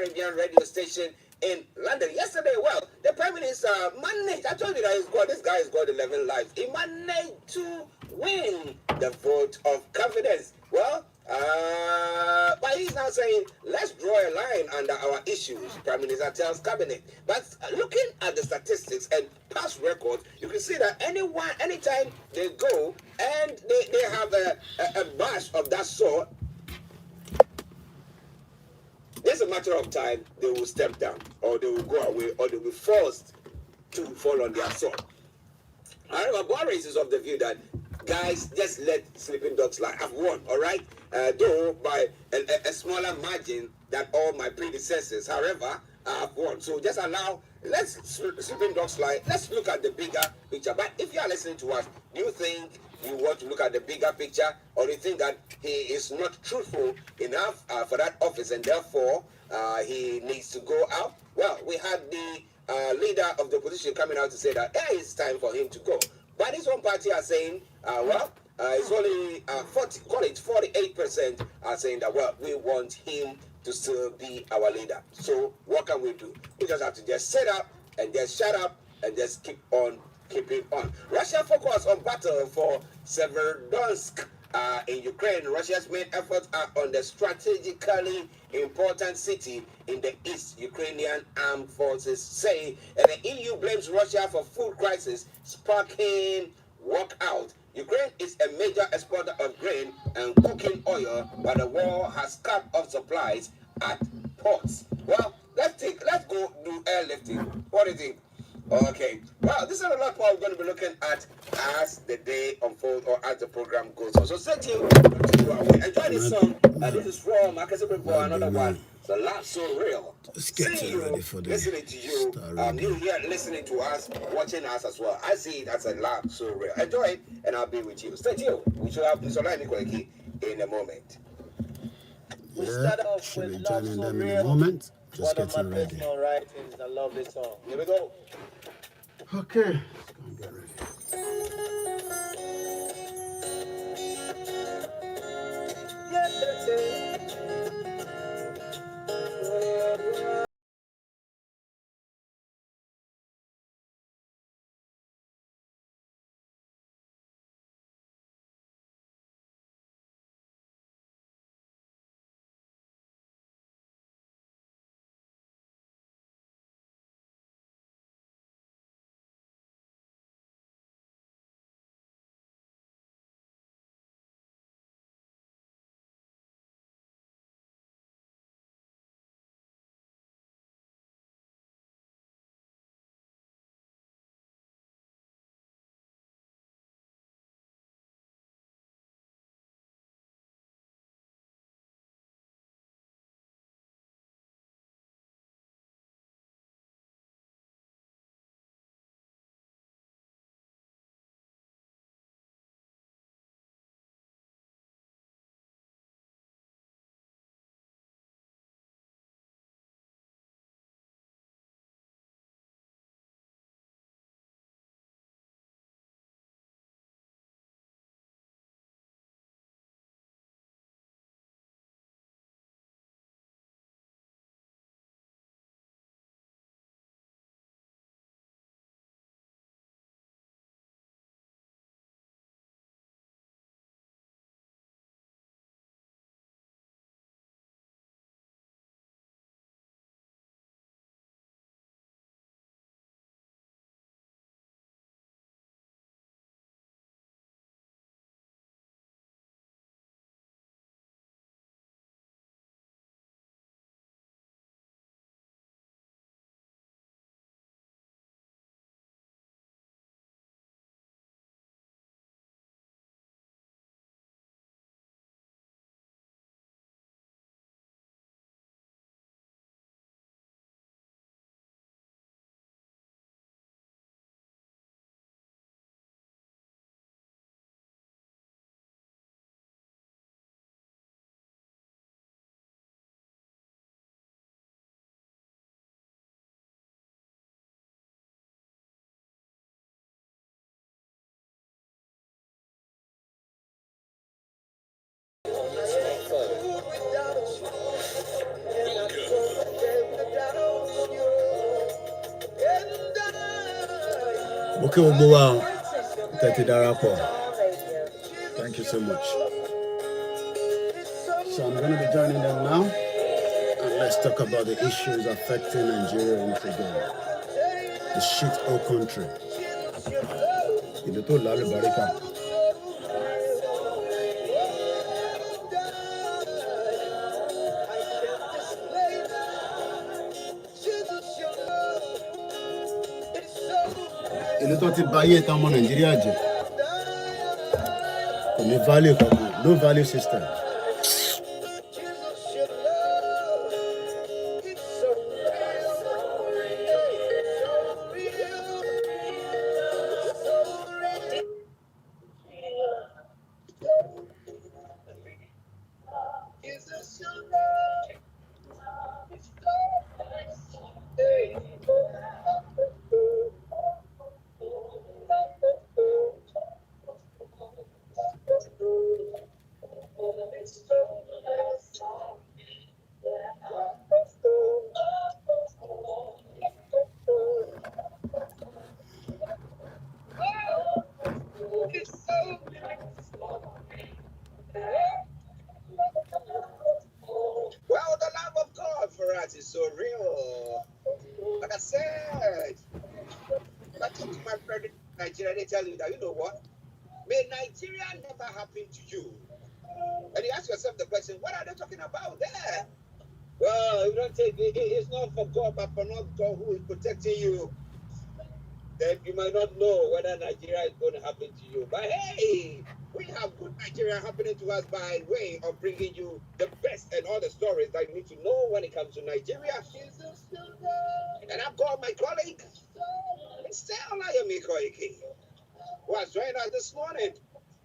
Caribbean radio station in London. Yesterday, well, the Prime Minister managed, I told you that this guy has got 11 lives. He managed to win the vote of confidence. Well, but he's now saying, let's draw a line under our issues, Prime Minister tells Cabinet. But looking at the statistics and past records, you can see that anytime they go and they have a bash of that sort, there's a matter of time they will step down, or they will go away, or they will be forced to fall on their sword. However, Boris is of the view that, guys, just let sleeping dogs lie. I've won, all right? Though by a smaller margin than all my predecessors. However, I've won. So just let's sleeping dogs lie. Let's look at the bigger picture. But if you are listening to us, do you think you want to look at the bigger picture, or do you think that he is not truthful enough for that office, and therefore he needs to go out? Well, we had the leader of the opposition coming out to say that it's time for him to go. But his own party are saying, it's only 48% are saying that, well, we want him to still be our leader. So what can we do? We just have to just sit up and just shut up and just keep on keeping on. Russia focused on battle for Severodonetsk in Ukraine. Russia's main efforts are on the strategically important city in the east, Ukrainian armed forces say. And the EU blames Russia for food crisis sparking walkout. Ukraine is a major exporter of grain and cooking oil, but the war has cut off supplies at ports. Well, let's go do airlifting. What do you think? Okay. Well, this is a lot more we're going to be looking at as the day unfolds, or as the program goes on. So stay tuned. Enjoy this song. This is from another one. The Love So Real. Let's get ready for the listening to you. You here listening to us, watching us as well. I see it as a Love So Real. Enjoy it, and I'll be with you. Stay tuned. We shall have Koiki in a moment. We start off with Love So Real. In a moment. Just getting ready. Personal writings, I love this song. Here we go. Okay. Let's go and get ready. Okay, we'll go out. Thank you so much. So I'm going to be joining them now. And let's talk about the issues affecting Nigeria once again. The shit-hole country. Ìlú tó ti bà ayé ìtàn ọmọ Nàìjíríà jẹ́. Kò ní value kankan, no value system. Is so real. Like I said, I talk to my friend in Nigeria, they tell you that, you know what? May Nigeria never happen to you. And you ask yourself the question, what are they talking about there? Well, you don't take it's not for God, but for not God who is protecting you. Then you might not know whether Nigeria is going to happen to you. But hey, we have good Nigeria happening to us by way of bringing you the best and all the stories that you need to know when it comes to Nigeria. And I've got my colleague, Mr. Koiki, who has joined us this morning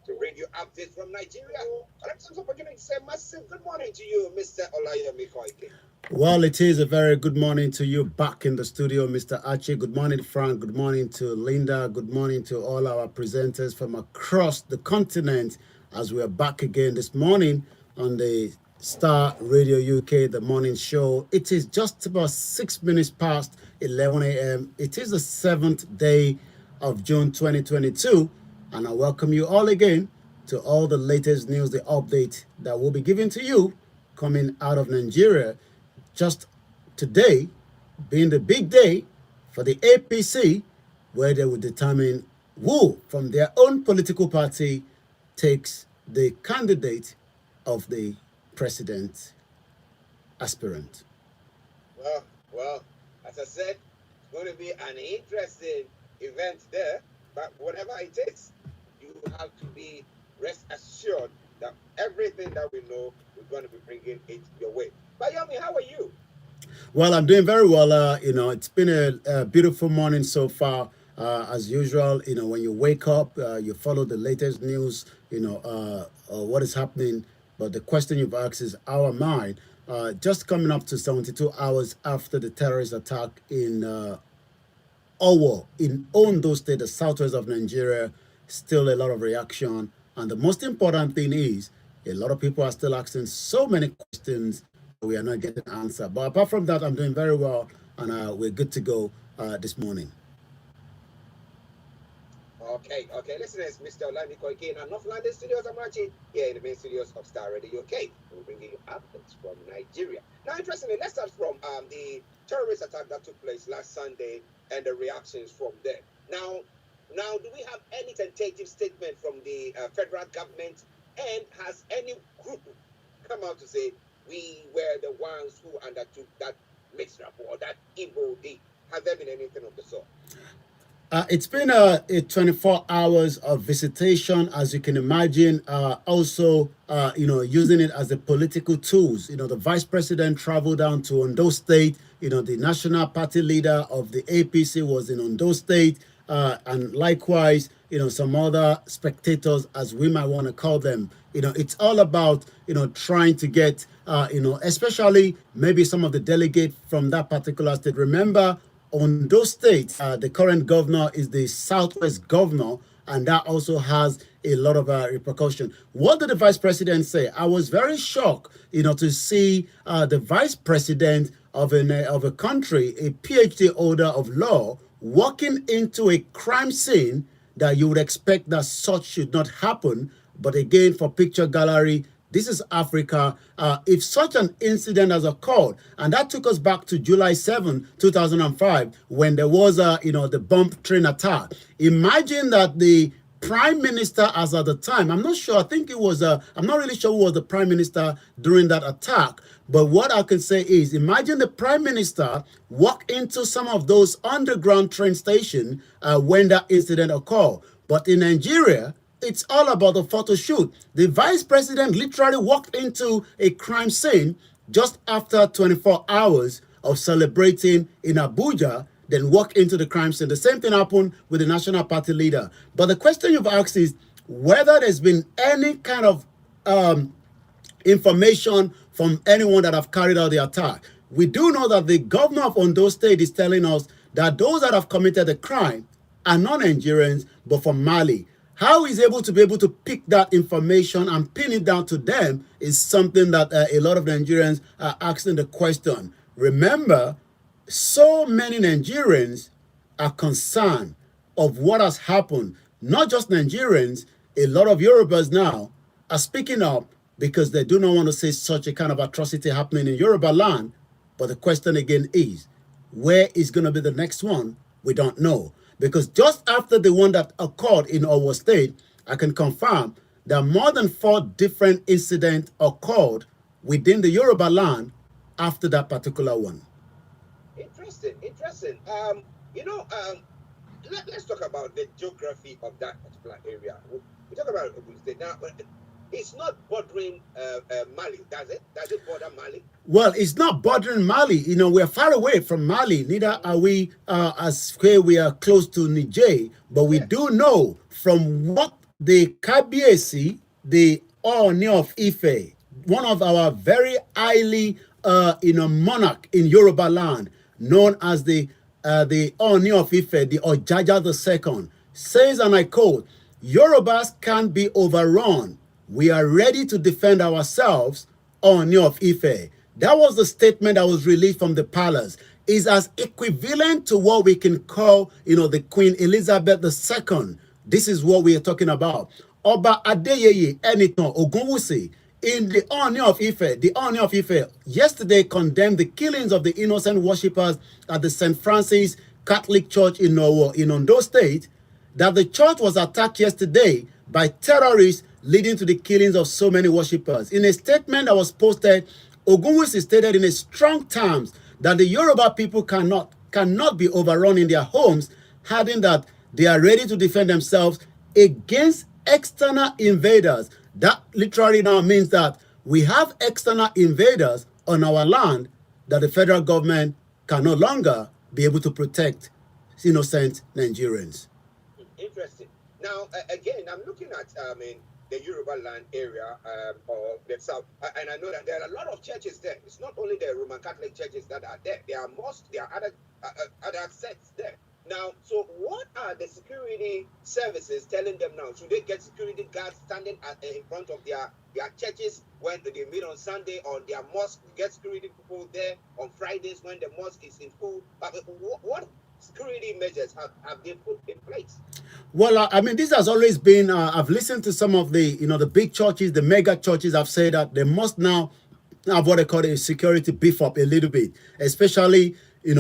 to bring you updates from Nigeria. And I'm so opportunity to say massive good morning to you, Mr. Koiki. Well, it is a very good morning to you back in the studio, Mr. Archie. Good morning, Frank. Good morning to Linda. Good morning to all our presenters from across the continent as we are back again this morning on the STARR Radio UK, the morning show. It is just about 6 minutes past 11 a.m. It is the 7th day of June 2022, and I welcome you all again to all the latest news, the update that will be given to you coming out of Nigeria. Just today being the big day for the APC, where they will determine who from their own political party takes the candidate of the president aspirant. Well, as I said, it's going to be an interesting event there, but whatever it is, you have to be rest assured that everything that we know, we're going to be bringing it your way. Bayomi, how are you? Well, I'm doing very well. It's been a beautiful morning so far. As usual, when you wake up, you follow the latest news, what is happening. But the question you've asked is, how am I? Just coming up to 72 hours after the terrorist attack in Owo, in Ondo State, the southwest of Nigeria, still a lot of reaction. And the most important thing is, a lot of people are still asking so many questions we are not getting an answer. But apart from that, I'm doing very well, and we're good to go this morning. Okay. Listen, it's Mr. Koiki in our North London studios. I'm watching here in the main studios of STARR Radio UK. We're bringing you updates from Nigeria. Now, interestingly, let's start from the terrorist attack that took place last Sunday and the reactions from there. Now, do we have any tentative statement from the federal government, and has any group come out to say we were the ones who undertook that mix-up or that evil deed? Has there been anything of the sort? It's been a 24 hours of visitation, as you can imagine. Also, using it as a political tools. The vice president traveled down to Ondo State. The national party leader of the APC was in Ondo State. And likewise, some other spectators, as we might want to call them. It's all about, trying to get, especially maybe some of the delegates from that particular state. Remember, Ondo State, the current governor is the Southwest governor, and that also has a lot of repercussion. What did the vice president say? I was very shocked, to see the vice president of a country, a PhD holder of law, walking into a crime scene that you would expect that such should not happen. But again, for picture gallery, this is Africa. If such an incident has occurred, and that took us back to July 7, 2005, when there was the bomb train attack. Imagine that the prime minister, as at the time, I'm not sure, I think it was, I'm not really sure who was the prime minister during that attack. But what I can say is, imagine the prime minister walk into some of those underground train stations when that incident occurred. But in Nigeria, it's all about the photo shoot. The vice president literally walked into a crime scene just after 24 hours of celebrating in Abuja, then walked into the crime scene. The same thing happened with the National Party leader. But the question you've asked is whether there's been any kind of information from anyone that have carried out the attack. We do know that the governor of Ondo State is telling us that those that have committed the crime are not Nigerians, but from Mali. How he's able to pick that information and pin it down to them is something that a lot of Nigerians are asking the question. Remember, so many Nigerians are concerned of what has happened. Not just Nigerians, a lot of Yorubas now are speaking up because they do not want to see such a kind of atrocity happening in Yoruba land. But the question again is, where is going to be the next one? We don't know. Because just after the one that occurred in Owo State, I can confirm that more than 4 different incidents occurred within the Yoruba land after that particular one. Interesting. Let's talk about the geography of that particular area. We talk about Ogun State now. It's not bordering Mali, does it? Does it border Mali? Well, it's not bordering Mali. We're far away from Mali. Neither are we as where we are close to Niger. But we do know from what the Kabiesi, the Ooni of Ife, one of our very highly monarch in Yoruba land, known as the Ooni of Ife, the Ojaja II, says, and I quote, "Yorubas can't be overrun. We are ready to defend ourselves, Ooni of Ife." That was the statement that was released from the palace. Is as equivalent to what we can call, the Queen Elizabeth II. This is what we are talking about. Oba Adeyeye Enitan Ogunwusi, in the Ooni of Ife, the Ooni of Ife yesterday condemned the killings of the innocent worshippers at the St. Francis Catholic Church in Owo, in Ondo State, that the church was attacked yesterday by terrorists, leading to the killings of so many worshippers. In a statement that was posted, Ogunwusi stated in a strong terms that the Yoruba people cannot be overrun in their homes, adding that they are ready to defend themselves against external invaders. That literally now means that we have external invaders on our land that the federal government can no longer be able to protect innocent Nigerians. Interesting. Now, again, I'm looking at, the Yoruba land area or the south, and I know that there are a lot of churches there. It's not only the Roman Catholic churches that are there. There are mosques, there are other sects there. Now, so what are the security services telling them now? Should they get security guards standing in front of their churches when they meet on Sunday, or their mosque, get security people there on Fridays when the mosque is in full? What security measures have they put in place? Well, this has always been, I've listened to some of the, the big churches, the mega churches have said that they must now have what they call a security beef up a little bit, especially, in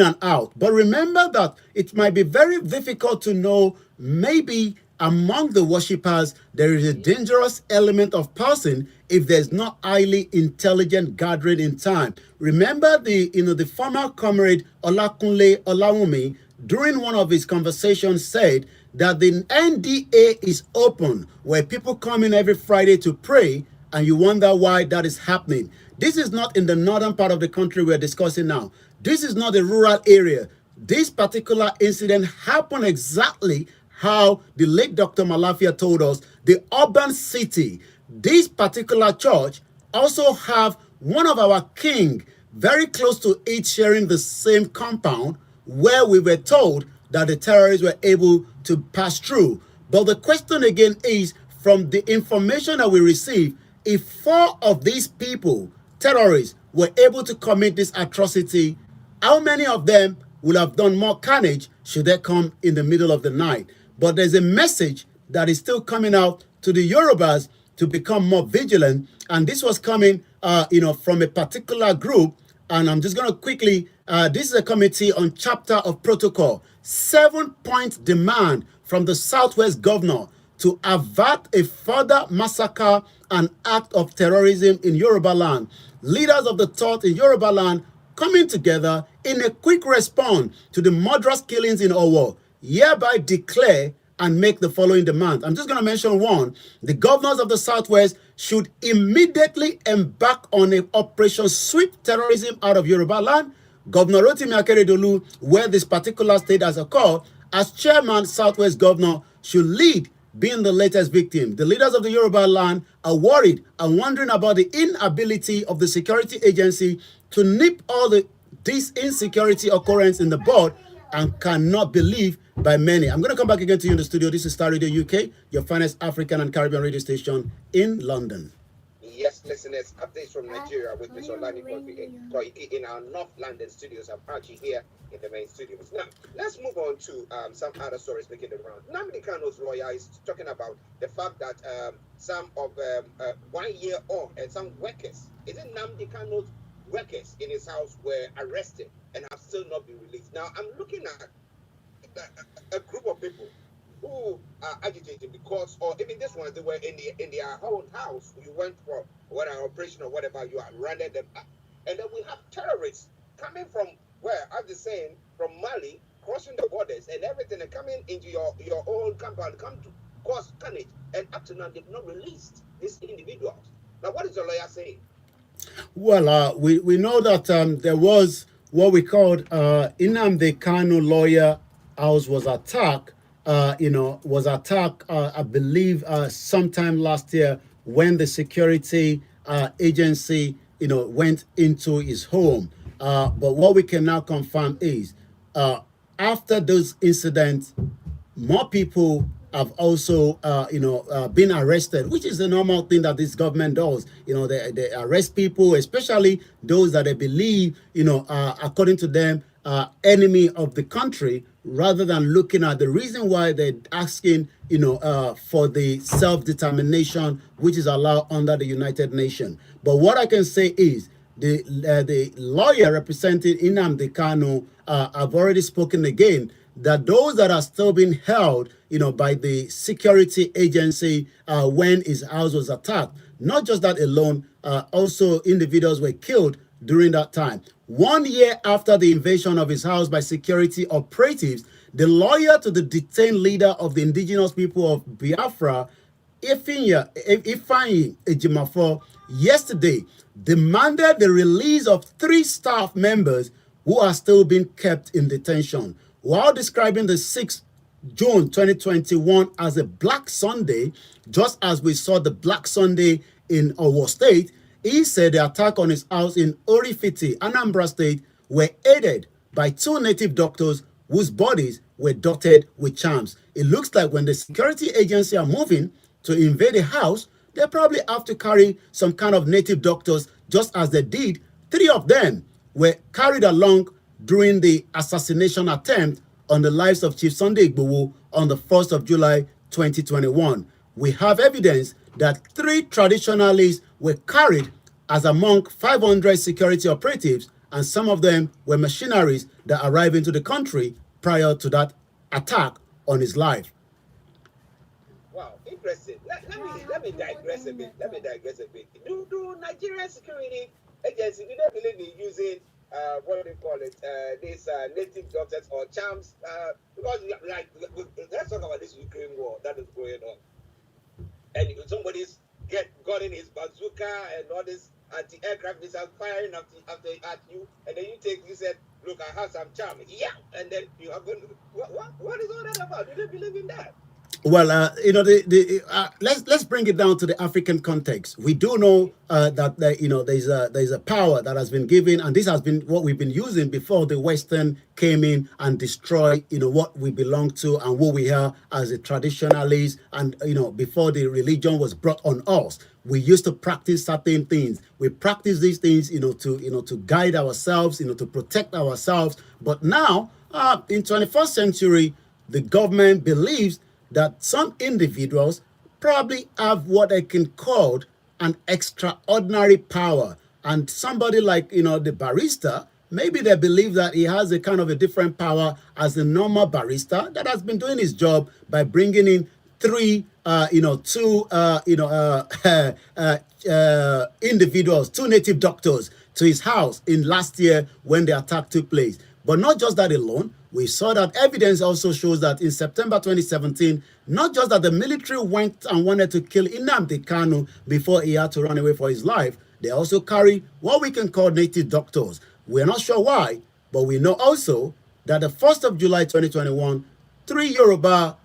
and out. But remember that it might be very difficult to know, maybe among the worshippers, there is a dangerous element of person if there's not highly intelligent gathering in time. Remember the former comrade Olakunle Olawumi, during one of his conversations, said that the NDA is open, where people come in every Friday to pray, and you wonder why that is happening. This is not in the northern part of the country we're discussing now. This is not a rural area. This particular incident happened exactly how the late Dr. Malafia told us, the urban city. This particular church also have one of our king very close to it, sharing the same compound, where we were told that the terrorists were able to pass through. But the question again is, from the information that we received, if 4 of these people, terrorists, were able to commit this atrocity, how many of them will have done more carnage should they come in the middle of the night? But there's a message that is still coming out to the Yorubas to become more vigilant. And this was coming, from a particular group. And I'm just going to quickly, this is a committee on chapter of protocol. 7-point demand from the Southwest governor to avert a further massacre and act of terrorism in Yoruba land. Leaders of the thought in Yoruba land coming together in a quick response to the murderous killings in Owo, hereby declare and make the following demands. I'm just going to mention one. The governors of the Southwest should immediately embark on an operation sweep terrorism out of Yoruba land. Governor Rotimi Akeredolu, where this particular state has occurred, as chairman, Southwest governor, should lead being the latest victim. The leaders of the Yoruba land are worried and wondering about the inability of the security agency to nip all this insecurity occurrence in the bud and cannot believe by many. I'm going to come back again to you in the studio. This is STARR Radio UK, your finest African and Caribbean radio station in London. Yes, listeners, updates from Nigeria with Mr. Olani Koiki in our North London studios. I'm Archie here in the main studios. Now, let's move on to some other stories making the round. Nnamdi Kanu's lawyer is talking about the fact that some of 1 year old and some workers, is it Nnamdi Kanu's workers in his house were arrested and have still not been released. Now, I'm looking at a group of people who are agitated because, or even this one, they were in their own house. You went for an operation or whatever, you rounded them up. And then we have terrorists coming from where, as they're saying, from Mali, crossing the borders and everything, and coming into your own compound, come to cause carnage. And up to now, they've not released these individuals. Now, what is the lawyer saying? Well, we know that there was what we called Nnamdi Kanu lawyer house was attacked. I believe, sometime last year when the security agency, went into his home. But what we can now confirm is after those incidents, more people have also, been arrested, which is the normal thing that this government does. They arrest people, especially those that they believe, according to them, enemy of the country, rather than looking at the reason why they're asking, for the self-determination which is allowed under the United Nations. But what I can say is the lawyer representing Nnamdi Kanu have already spoken again that those that are still being held, by the security agency when his house was attacked, not just that alone, also individuals were killed during that time. 1 year after the invasion of his house by security operatives, the lawyer to the detained leader of the indigenous people of Biafra, Ifeanyi Ejimafo, yesterday demanded the release of 3 staff members who are still being kept in detention. While describing the 6th June 2021 as a Black Sunday, just as we saw the Black Sunday in Owo State, he said the attack on his house in Orifiti, Anambra State, were aided by 2 native doctors whose bodies were dotted with charms. It looks like when the security agency are moving to invade a house, they probably have to carry some kind of native doctors, just as they did. 3 of them were carried along during the assassination attempt on the lives of Chief Sunday Igboho on the 1st of July 2021. We have evidence that 3 traditionalists were carried as among 500 security operatives, and some of them were mercenaries that arrived into the country prior to that attack on his life. Wow, interesting. Let me digress a bit. Do Nigerian security agency, do they believe in using what do they call it? These native doctors or charms? Because let's talk about this Ukraine war that is going on. And somebody's got in his bazooka and all this anti-aircraft missiles firing at you, and then you said, look, I have some charm. Yeah, and then you are going to, what is all that about? Do they believe in that? Well, let's bring it down to the African context. We do know that there's a power that has been given, and this has been what we've been using before the Western came in and destroyed what we belong to and who we are as a traditionalist, and before the religion was brought on us. we used to practice certain things. We practice these things, to guide ourselves, to protect ourselves. But now, in 21st century, the government believes that some individuals probably have what they can call an extraordinary power. And somebody like, the barrister, maybe they believe that he has a kind of a different power as a normal barrister that has been doing his job by bringing in individuals, two native doctors to his house in last year when the attack took place. But not just that alone, we saw that evidence also shows that in September 2017, not just that the military went and wanted to kill Nnamdi Kanu before he had to run away for his life, they also carry what we can call native doctors. We're not sure why, but we know also that the 1st of July 2021, 3 Yoruba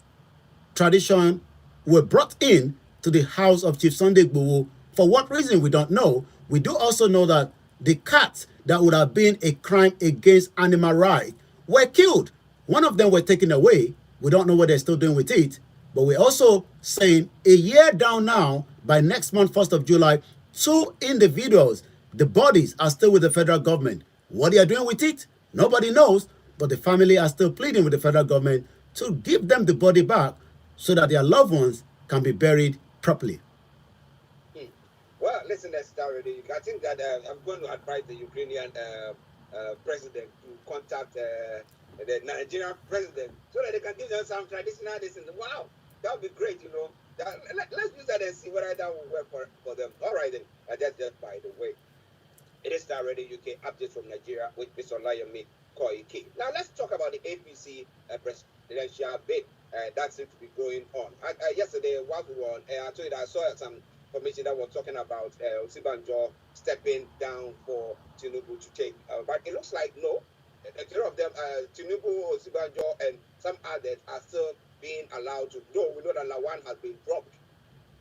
tradition were brought in to the house of Chief Sunday Igboho. For what reason, we don't know. We do also know that the cats that would have been a crime against animal rights were killed. One of them were taken away. We don't know what they're still doing with it. But we're also saying a year down now, by next month, 1st of July, 2 individuals, the bodies are still with the federal government. What they are doing with it, nobody knows. But the family are still pleading with the federal government to give them the body back so that their loved ones can be buried properly. Well, listen, that's already. I think that I'm going to advise the Ukrainian president to contact the Nigerian president so that they can give them some traditional this. Wow, that would be great, let's use that and see whether that will work for them. All right, then. That's just by the way. It is STARR Radio UK updates from Nigeria with Mr. Olayomi Koiki. Now, let's talk about the APC presidential bid that seems to be going on. Yesterday, while we were on air, I told you that I saw some information that was talking about Osibanjo stepping down for Tinubu to take. But it looks like no. The three of them, Tinubu, Osibanjo, and some others are still being allowed to go. We know that Lawan has been dropped.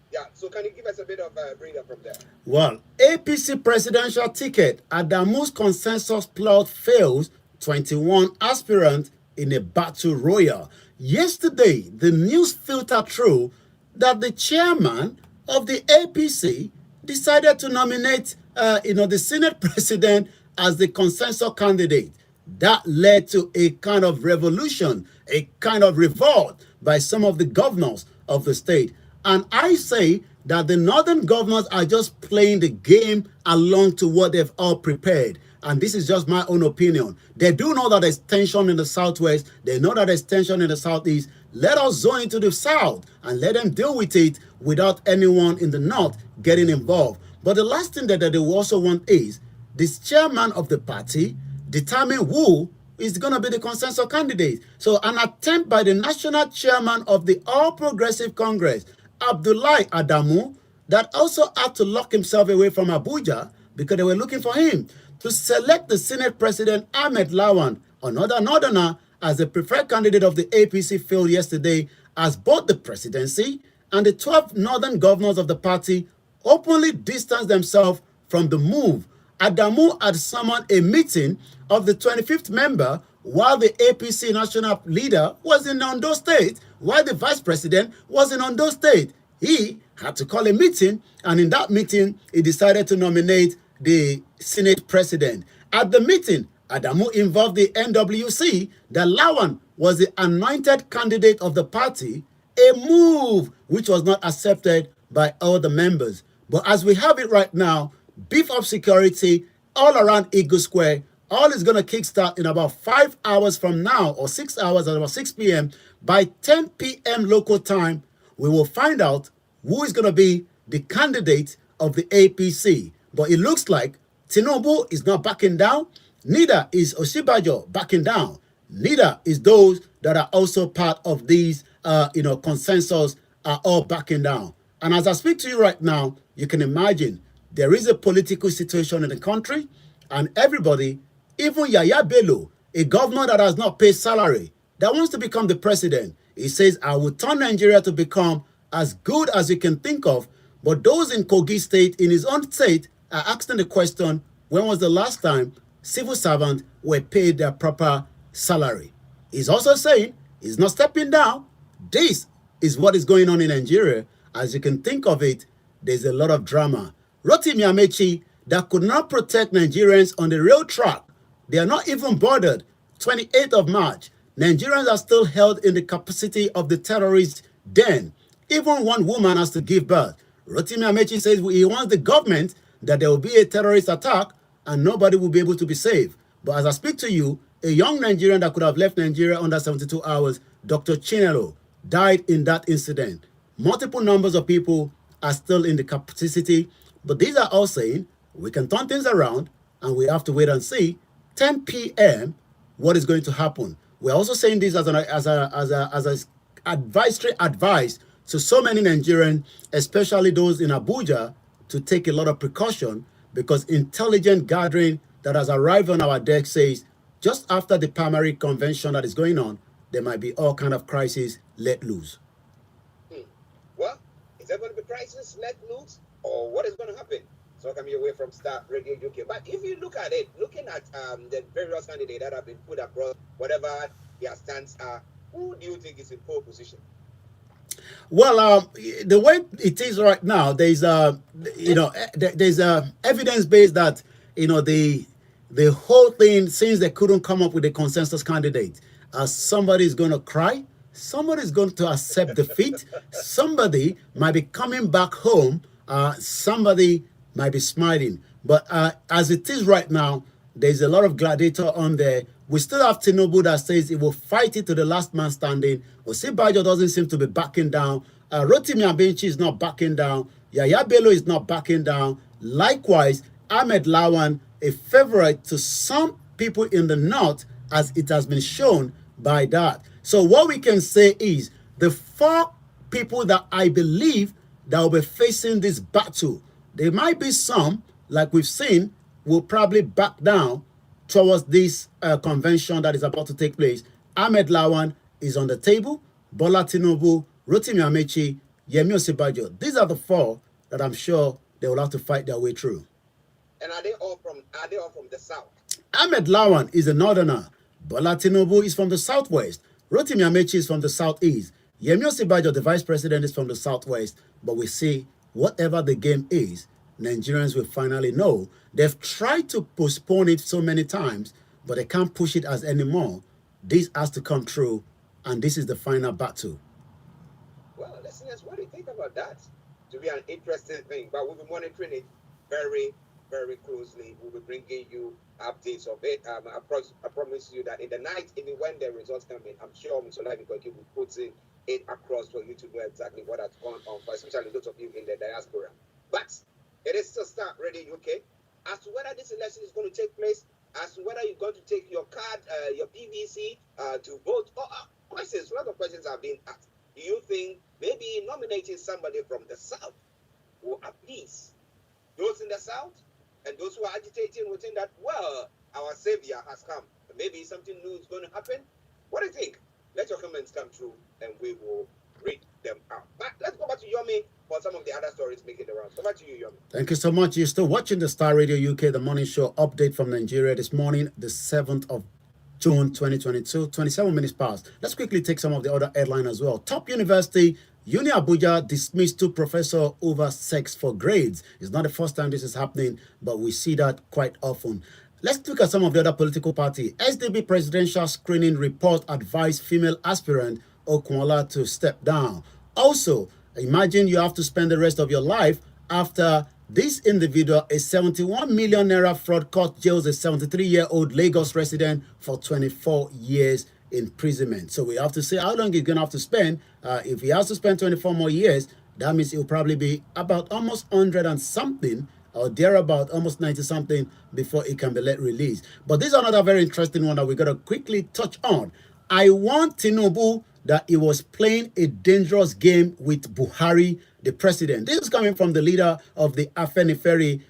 Yeah, so can you give us a bit of a breather from there? Well, APC presidential ticket, Adamu's consensus plot fails 21 aspirants in a battle royal. Yesterday, the news filtered through that the chairman of the APC decided to nominate, the Senate president as the consensus candidate. That led to a kind of revolution, a kind of revolt by some of the governors of the state. And I say that the northern governors are just playing the game along to what they've all prepared. And this is just my own opinion. They do know that there's tension in the southwest. They know that there's tension in the southeast. Let us zone into the south and let them deal with it without anyone in the north getting involved. But the last thing that they will also want is this chairman of the party determine who is going to be the consensus candidate. So an attempt by the national chairman of the All Progressive Congress, Abdullahi Adamu, that also had to lock himself away from Abuja because they were looking for him to select the Senate President Ahmed Lawan, another northerner, as the preferred candidate of the APC failed yesterday, as both the presidency and the 12 northern governors of the party openly distanced themselves from the move. Adamu had summoned a meeting of the 25th member while the APC national leader was in Ondo State, while the vice president was in Ondo State. He had to call a meeting, and in that meeting, he decided to nominate the Senate president. At the meeting, Adamu involved the NWC that Lawan was the anointed candidate of the party, a move which was not accepted by all the members. But as we have it right now, beef up security all around Eagle Square. All is going to kickstart in about 5 hours from now, or 6 hours at about 6 p.m. By 10 p.m. local time, we will find out who is going to be the candidate of the APC. But it looks like Tinubu is not backing down. Neither is Osibanjo backing down. Neither is those that are also part of these, consensus are all backing down. And as I speak to you right now, you can imagine there is a political situation in the country, and everybody, even Yaya Bello, a governor that has not paid salary, that wants to become the president, he says, I will turn Nigeria to become as good as you can think of. But those in Kogi State, in his own state, are asking the question, when was the last time civil servants were paid their proper salary? He's also saying he's not stepping down. This is what is going on in Nigeria. As you can think of it, there's a lot of drama. Rotimi Amechi, that could not protect Nigerians on the real track. They are not even bothered. 28th of March, Nigerians are still held in the capacity of the terrorist den. Even one woman has to give birth. Rotimi Amechi says he wants the government that there will be a terrorist attack and nobody will be able to be saved. But as I speak to you, a young Nigerian that could have left Nigeria under 72 hours, Dr. Chinelo, died in that incident. Multiple numbers of people are still in the capacity, but these are all saying we can turn things around and we have to wait and see 10 p.m. what is going to happen. We're also saying this as an advisory advice to so many Nigerians, especially those in Abuja, to take a lot of precaution, because intelligent gathering that has arrived on our deck says just after the primary convention that is going on, there might be all kind of crises let loose. Well, is there going to be crisis let loose, or what is going to happen? So coming away from STARR Radio UK. But if you look at it, looking at the various candidates that have been put across, whatever their stands are, who do you think is in pole position? Well, the way it is right now, there's there's evidence based that the whole thing, since they couldn't come up with a consensus candidate, somebody's going to cry, somebody's going to accept defeat, somebody might be coming back home, somebody might be smiling. But as it is right now, there's a lot of gladiator on there. We still have Tinubu that says he will fight it to the last man standing. Osibajo doesn't seem to be backing down. Rotimi Amechi is not backing down. Yaya Bello is not backing down. Likewise, Ahmed Lawan, a favorite to some people in the north, as it has been shown by that. So what we can say is the four people that I believe that will be facing this battle, there might be some, like we've seen, will probably back down towards this convention that is about to take place. Ahmed Lawan is on the table. Bola Tinubu, Rotimi Amechi, Yemi Osibajo. These are the four that I'm sure they will have to fight their way through. And are they all from the south? Ahmed Lawan is a northerner. Bola Tinubu is from the southwest. Rotimi Amechi is from the southeast. Yemi Osibajo, the vice president, is from the southwest. But we see whatever the game is, Nigerians will finally know. They've tried to postpone it so many times, but they can't push it as anymore. This has to come true, and this is the final battle. Well, listeners, what do you think about that? To be an interesting thing, but we'll be monitoring it very, very closely. We'll be bringing you updates of it. I promise you that in the night, even when the results come in, I'm sure Mr. Koiki will put it across for you to know exactly what has gone on, for especially those of you in the diaspora. But it is still STARR Radio UK. As to whether this election is going to take place, as to whether you're going to take your card, your PVC to vote, questions, a lot of questions are being asked. Do you think maybe nominating somebody from the south will appease those in the south and those who are agitating within that, well, our savior has come, maybe something new is going to happen? What do you think? Let your comments come through and we will read them out. But let's go back to Yomi for some of the other stories making the rounds. Over to you, Yomi. Thank you so much. You're still watching the STARR Radio UK, the morning show update from Nigeria this morning, the 7th of June 2022, 27 minutes past. Let's quickly take some of the other headlines as well. Top University, Uni Abuja dismissed 2 professors over sex for grades. It's not the first time this is happening, but we see that quite often. Let's look at some of the other political parties. SDB presidential screening report advised female aspirant Okunola to step down. Also, imagine you have to spend the rest of your life after this individual, a 71 million naira fraud court, jails a 73-year-old Lagos resident for 24 years imprisonment. So we have to say how long he's going to have to spend. If he has to spend 24 more years, that means it will probably be about almost 100 and something, or thereabout, almost 90 something, before it can be let release. But this is another very interesting one that we're going to quickly touch on. I want Tinubu that he was playing a dangerous game with Buhari, the president. This is coming from the leader of the Afenifere,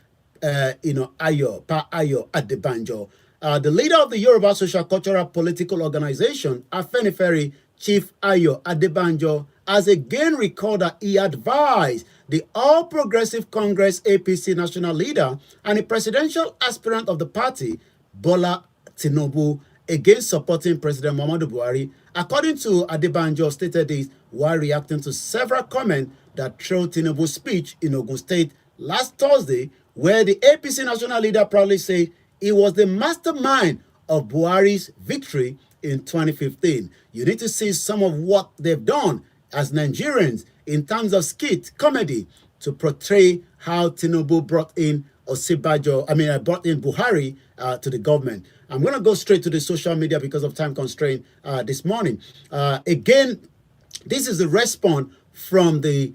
Ayo Adebanjo. The leader of the Yoruba Social Cultural Political Organization, Afenifere, Chief Ayo Adebanjo, has again recalled that he advised the All Progressive Congress APC national leader and a presidential aspirant of the party, Bola Tinubu, against supporting President Muhammadu Buhari. According to Adebanjo, stated this while reacting to several comments that trailed Tinubu's speech in Ogun State last Thursday, where the APC national leader proudly said he was the mastermind of Buhari's victory in 2015. You need to see some of what they've done as Nigerians in terms of skit comedy to portray how Tinubu brought in brought in Buhari to the government. I'm going to go straight to the social media because of time constraint this morning. Again, this is the response from the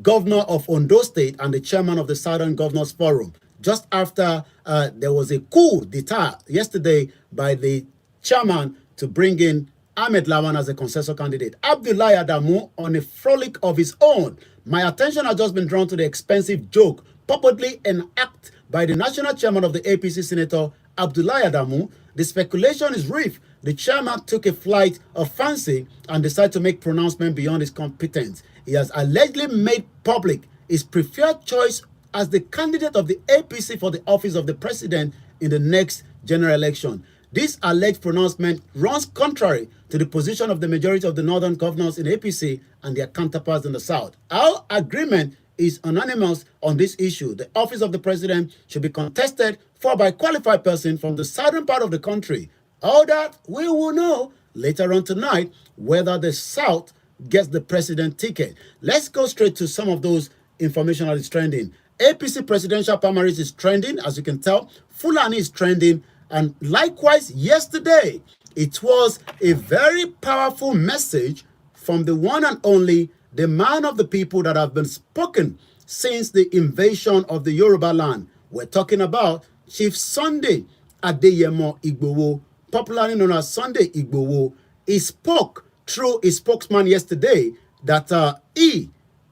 governor of Ondo State and the chairman of the Southern Governors Forum, just after there was a coup d'etat yesterday by the chairman to bring in Ahmed Lawan as a consensus candidate. Abdullahi Adamu, on a frolic of his own, my attention has just been drawn to the expensive joke purportedly enacted by the national chairman of the APC, Senator Abdullahi Adamu. The speculation is rife. The chairman took a flight of fancy and decided to make pronouncement beyond his competence. He has allegedly made public his preferred choice as the candidate of the APC for the office of the president in the next general election. This alleged pronouncement runs contrary to the position of the majority of the northern governors in APC and their counterparts in the south. Our agreement is unanimous on this issue. The office of the president should be contested for by qualified person from the southern part of the country. All that we will know later on tonight whether the south gets the president ticket. Let's go straight to some of those information that is trending. APC presidential primaries is trending, as you can tell. Fulani is trending. And likewise, yesterday, it was a very powerful message from the one and only, the man of the people that have been spoken since the invasion of the Yoruba land. We're talking about Chief Sunday Adeyemo Igboho, popularly known as Sunday Igboho. He spoke through his spokesman yesterday that he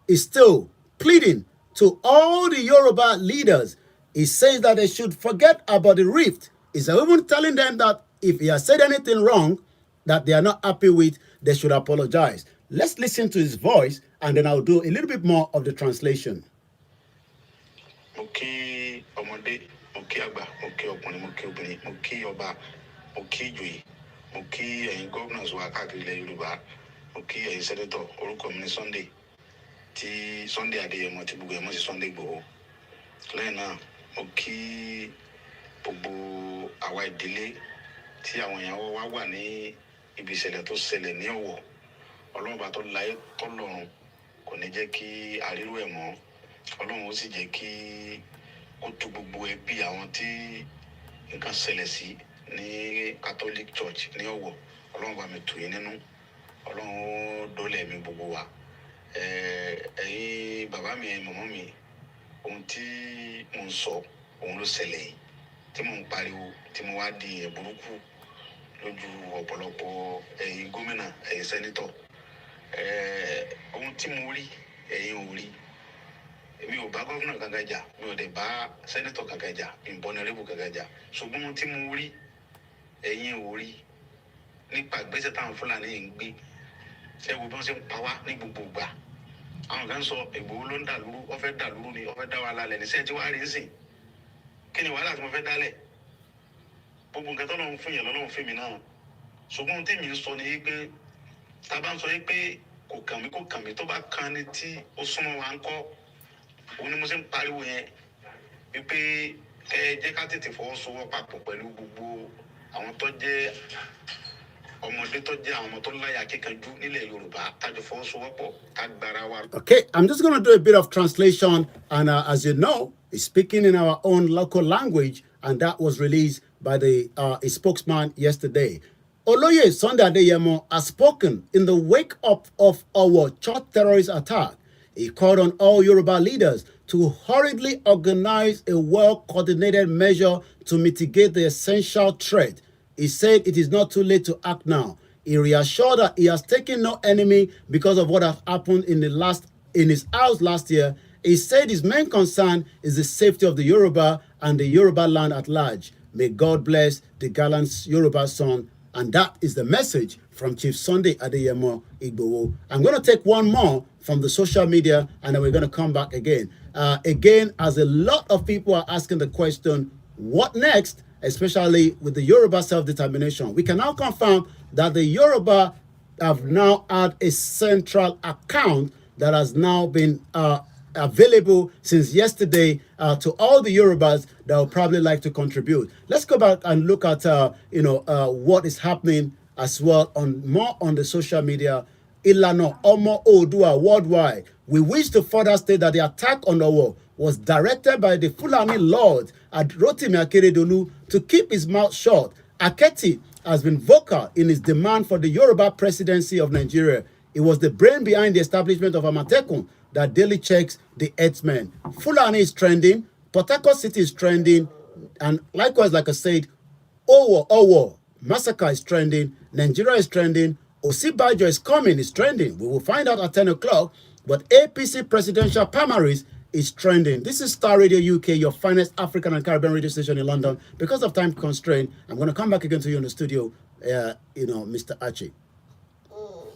is still pleading to all the Yoruba leaders. He says that they should forget about the rift. He's even telling them that if he has said anything wrong that they are not happy with, they should apologize. Let's listen to his voice, and then I'll do a little bit more of the translation. Okay, ọmọdé, okay àgbà, okay ọkùnrin, okay obìnrin, okay ọba, okay ìjòyè, okay ẹ̀yin governors wa káàkiri ilẹ̀ Yorùbá, okay ẹ̀yin senator, orúkọ mi ni Sunday, tí Sunday Adéyẹmọ tí gbogbo ẹ̀ mọ̀ sí Sunday Igboho. Lẹ́yìn náà, okay gbogbo àwa ìdílé tí àwọn èèyàn wa wà ní ibi ìṣẹ̀lẹ̀ tó ṣẹlẹ̀ ní Ọ̀wọ̀. Ọlọ́run bá tó láyé tó lọ́run kò ní jẹ́ kí àríró ẹ̀ mọ́. Ọlọ́run ó sì jẹ́ kí ó tú gbogbo ẹbí àwọn tí nǹkan ṣẹlẹ̀ sí ní Catholic Church ní Ọ̀wọ̀. Ọlọ́run bá mi tù yín nínú. Ọlọ́run ó dólẹ̀ mi gbogbo wa. Ẹ̀yin bàbá mi, ẹ̀yin màmá mi, ohun tí mò ń sọ, òun ló ṣẹlẹ̀ yìí. Tí mò ń pariwo, tí mo wá di burúkú lójú ọ̀pọ̀lọpọ̀ ẹ̀yin gómìnà, ẹ̀yin sẹ́nítọ̀. Ohun tí mo rí, ẹ̀yin ò rí. Èmi ò bá gómìnà kankan jà, mi ò dẹ̀ bá sẹ́nítọ̀ kankan jà, mi ò bọ́ nẹ́rẹ́bù kankan jà. Ṣùgbọ́n ohun tí mo rí, ẹ̀yin ò rí. Nípa ìgbésẹ̀ táwọn Fúlàní yìí ń gbé. Ẹ wo bí wọ́n ṣe ń pa wá ní gbogbo ìgbà. Àwọn kan sọ Ìgbòho ló ń dàlúrú, ó fẹ́ dàlúrú ni, ó fẹ́ dá wa lálẹ́ ní sẹ́ẹ̀ tí wàá rí ń sìn. Kí ni wàhálà tí mo fẹ́ dálẹ̀? Gbogbo nǹkan tó lọ́run fún yẹn lọ́lọ́run fún mi náà. Ṣùgbọ́n ohun tí mi ń sọ ni pé tá a bá ń sọ pé kò kàn mí tó bá kan ni tí ó súnmọ́ wa ń kọ́. Òun ni mo ṣe ń pariwo yẹn wípé ẹ jẹ́ ká tètè fọwọ́sowọ́ papọ̀ pẹ̀lú gbogbo àwọn tó jẹ́ ọmọdé tó jẹ́ àwọn ọmọ tó láyà kíkanjú nílẹ̀ Yorùbá tájọ fọwọ́sowọ́pọ̀ ká gbára wa. Okay, I'm just going to do a bit of translation, and as you know, he's speaking in our own local language, and that was released by the his spokesman yesterday. Oloye Sunday Adeyemo has spoken in the wake up of our church terrorist attack. He called on all Yoruba leaders to hurriedly organize a well-coordinated measure to mitigate the essential threat. He said it is not too late to act now. He reassured that he has taken no enemy because of what has happened in his house last year. He said his main concern is the safety of the Yoruba and the Yoruba land at large. May God bless the gallant Yoruba son. And that is the message from Chief Sunday Adeyemo Igboho. I'm going to take one more from the social media, and then we're going to come back again. Again, as a lot of people are asking the question, what next? especially with the Yoruba self-determination. We can now confirm that the Yoruba have now had a central account that has now been available since yesterday to all the Yorubas that would probably like to contribute. Let's go back and look at what is happening as well more on the social media. Ilana Omo Odua worldwide. We wish to further state that the attack on Owo was directed by the Fulani Lord at Rotimi Akeredolu to keep his mouth shut. Aketi has been vocal in his demand for the Yoruba presidency of Nigeria. It was the brain behind the establishment of Amatekun that daily checks the herdsmen. Fulani is trending, Port Harcourt City is trending, and likewise, like I said, Owo massacre is trending, Nigeria is trending, Osibajo is coming, is trending. We will find out at 10 o'clock, but APC presidential primaries is trending. This is Star Radio UK, your finest African and Caribbean radio station in London. Because of time constraint, I'm going to come back again to you in the studio, Mr. Archie.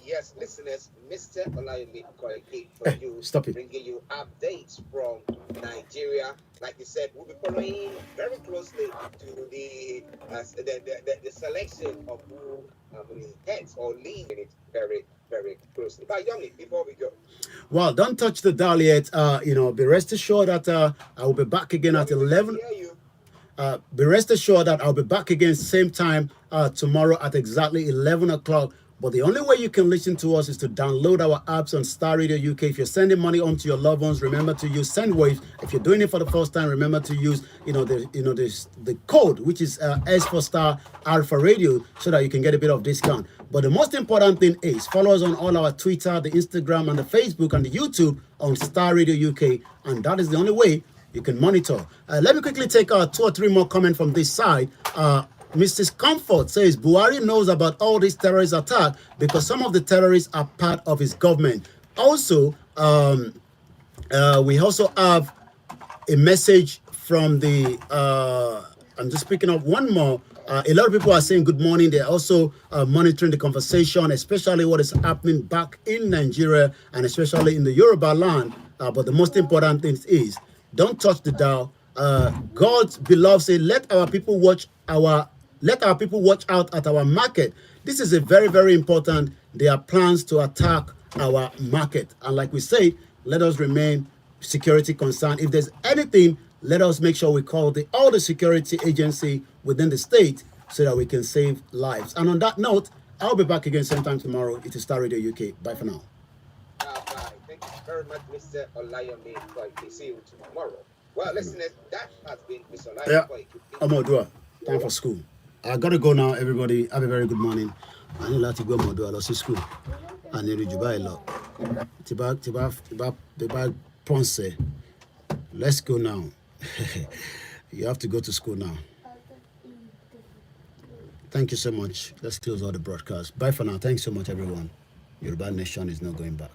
Yes, listeners, Mr. Olayomi Koiki for you, bringing you updates from Nigeria. Like you said, we'll be following very closely to the selection of who heads or lead in it very, very closely. But Yomi, before we go. Well, don't touch the dial yet. Be rest assured that I will be back again at 11. Be rest assured that I'll be back again same time tomorrow at exactly 11 o'clock. But the only way you can listen to us is to download our apps on Star Radio UK. If you're sending money on to your loved ones, remember to use SendWave. If you're doing it for the first time, remember to use the code, which is S for Star, R for Radio, so that you can get a bit of discount. But the most important thing is follow us on all our Twitter, the Instagram, and the Facebook, and the YouTube on Star Radio UK, and that is the only way you can monitor. Let me quickly take 2 or 3 more comments from this side. Mrs. Comfort says Buhari knows about all these terrorist attacks because some of the terrorists are part of his government. Also, we also have a message from the, I'm just picking up one more. A lot of people are saying good morning. They're also monitoring the conversation, especially what is happening back in Nigeria and especially in the Yoruba land. But the most important thing is, don't touch the dial. God's beloved say, let our people watch out at our market. This is a very, very important. There are plans to attack our market. And like we say, let us remain security concerned. If there's anything, let us make sure we call all the security agency within the state so that we can save lives. And on that note, I'll be back again sometime tomorrow. It is Star Radio UK. Bye for now. Thank you very much, Mr. Olayomi Koiki. See you tomorrow. Well, listeners, that has been Mr. Olayomi Koiki. Omodua, time for school. I gotta go now, everybody. Have a very good morning. I need to go Omodua, lost school. I need to Dubai lot. Tiba Ponce. Let's go now. You have to go to school now. Thank you so much. Let's close all the broadcasts. Bye for now. Thanks so much, everyone. Yoruba Nation is not going back.